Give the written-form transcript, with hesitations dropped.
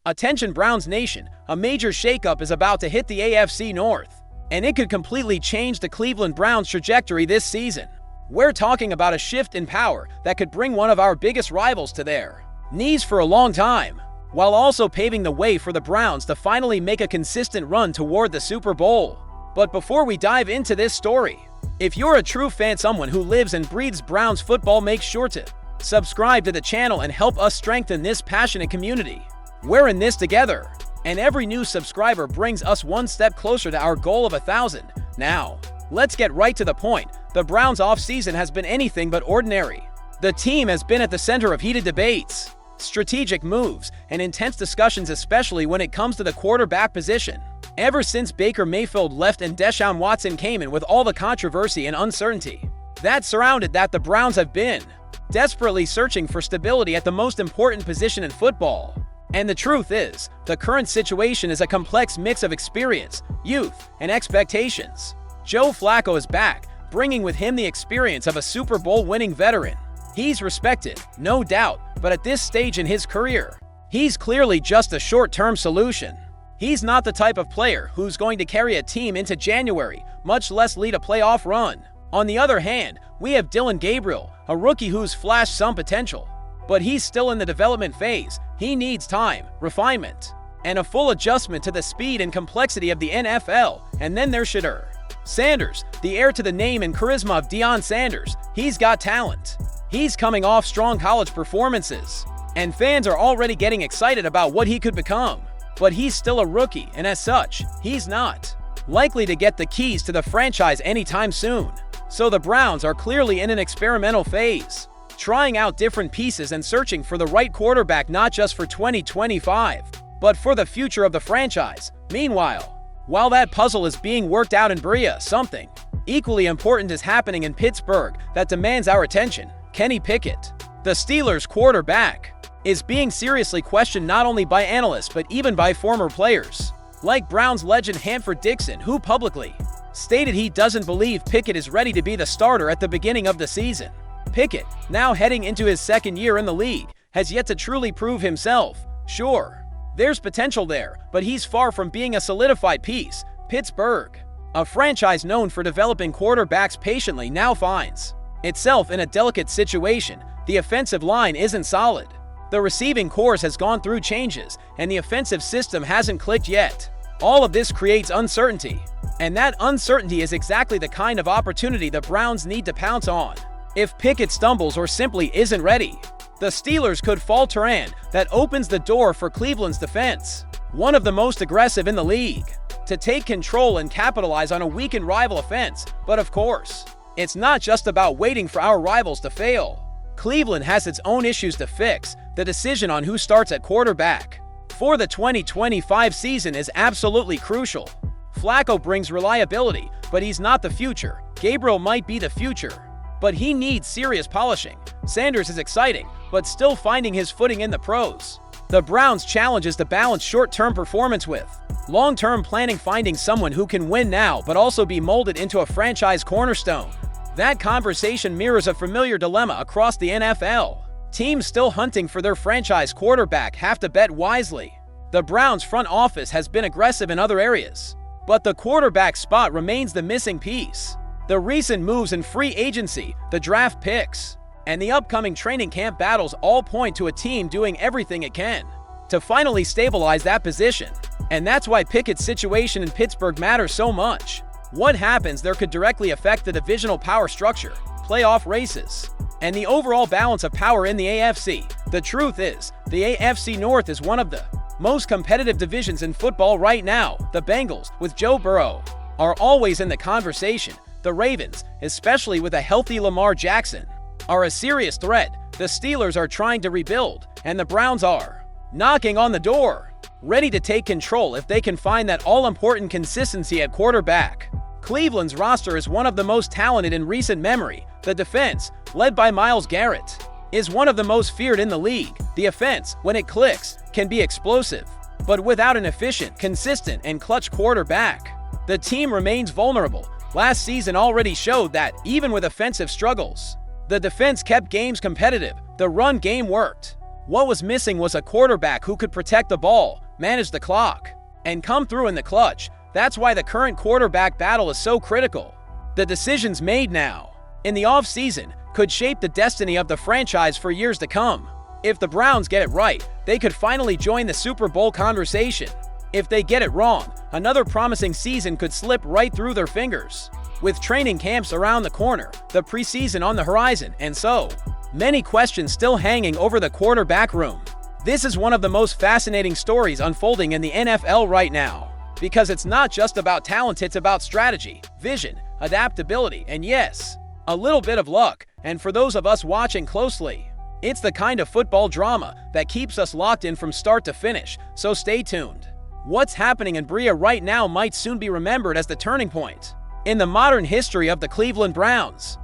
Attention Browns Nation, a major shakeup is about to hit the AFC North, and it could completely change the Cleveland Browns' trajectory this season. We're talking about a shift in power that could bring one of our biggest rivals to their knees for a long time, while also paving the way for the Browns to finally make a consistent run toward the Super Bowl. But before we dive into this story, if you're a true fan, someone who lives and breathes Browns football, make sure to subscribe to the channel and help us strengthen this passionate community. We're in this together, and every new subscriber brings us one step closer to our goal of 1,000. Now, let's get right to the point. The Browns' offseason has been anything but ordinary. The team has been at the center of heated debates, strategic moves, and intense discussions, especially when it comes to the quarterback position. Ever since Baker Mayfield left and Deshaun Watson came in, with all the controversy and uncertainty that surrounded that, the Browns have been desperately searching for stability at the most important position in football. And the truth is, the current situation is a complex mix of experience, youth, and expectations. Joe Flacco is back, bringing with him the experience of a Super Bowl winning veteran. He's respected, no doubt, but at this stage in his career, he's clearly just a short-term solution. He's not the type of player who's going to carry a team into January, much less lead a playoff run. On the other hand, we have Dillon Gabriel, a rookie who's flashed some potential, but he's still in the development phase. He needs time, refinement, and a full adjustment to the speed and complexity of the NFL. And then there's Shedeur Sanders, the heir to the name and charisma of Deion Sanders. He's got talent. He's coming off strong college performances, and fans are already getting excited about what he could become. But he's still a rookie, and as such, he's not likely to get the keys to the franchise anytime soon. So the Browns are clearly in an experimental phase, trying out different pieces and searching for the right quarterback, not just for 2025, but for the future of the franchise. Meanwhile, while that puzzle is being worked out in Bria, something equally important is happening in Pittsburgh that demands our attention. Kenny Pickett, the Steelers' quarterback, is being seriously questioned not only by analysts but even by former players, like Browns legend Hanford Dixon, who publicly stated he doesn't believe Pickett is ready to be the starter at the beginning of the season. Pickett, now heading into his second year in the league, has yet to truly prove himself. Sure, there's potential there, but he's far from being a solidified piece. Pittsburgh, a franchise known for developing quarterbacks patiently, now finds itself in a delicate situation. The offensive line isn't solid. The receiving corps has gone through changes, and the offensive system hasn't clicked yet. All of this creates uncertainty, and that uncertainty is exactly the kind of opportunity the Browns need to pounce on. If Pickett stumbles or simply isn't ready, the Steelers could falter, and that opens the door for Cleveland's defense, one of the most aggressive in the league, to take control and capitalize on a weakened rival offense. But of course, it's not just about waiting for our rivals to fail. Cleveland has its own issues to fix. The decision on who starts at quarterback for the 2025 season is absolutely crucial. Flacco brings reliability, but he's not the future. Gabriel might be the future, but he needs serious polishing. Sanders is exciting, but still finding his footing in the pros. The Browns' challenge is to balance short-term performance with long-term planning, finding someone who can win now but also be molded into a franchise cornerstone. That conversation mirrors a familiar dilemma across the NFL. Teams still hunting for their franchise quarterback have to bet wisely. The Browns' front office has been aggressive in other areas, but the quarterback spot remains the missing piece. The recent moves in free agency, the draft picks, and the upcoming training camp battles all point to a team doing everything it can to finally stabilize that position. And that's why Pickett's situation in Pittsburgh matters so much. What happens there could directly affect the divisional power structure, playoff races, and the overall balance of power in the AFC. The truth is, the AFC North is one of the most competitive divisions in football right now. The Bengals, with Joe Burrow, are always in the conversation. The Ravens, especially with a healthy Lamar Jackson, are a serious threat. The Steelers are trying to rebuild, and the Browns are knocking on the door, ready to take control if they can find that all-important consistency at quarterback. Cleveland's roster is one of the most talented in recent memory. The defense, led by Myles Garrett, is one of the most feared in the league. The offense, when it clicks, can be explosive, but without an efficient, consistent, and clutch quarterback, the team remains vulnerable. Last season already showed that, even with offensive struggles, the defense kept games competitive. The run game worked, What was missing was a quarterback who could protect the ball, manage the clock, and come through in the clutch. That's why the current quarterback battle is so critical. The decisions made now, in the offseason, could shape the destiny of the franchise for years to come. If the Browns get it right, they could finally join the Super Bowl conversation. If they get it wrong, another promising season could slip right through their fingers. With training camps around the corner, the preseason on the horizon, and so many questions still hanging over the quarterback room. This is one of the most fascinating stories unfolding in the NFL right now. Because it's not just about talent, it's about strategy, vision, adaptability, and yes, a little bit of luck. And for those of us watching closely, it's the kind of football drama that keeps us locked in from start to finish, so stay tuned. What's happening in Brea right now might soon be remembered as the turning point in the modern history of the Cleveland Browns.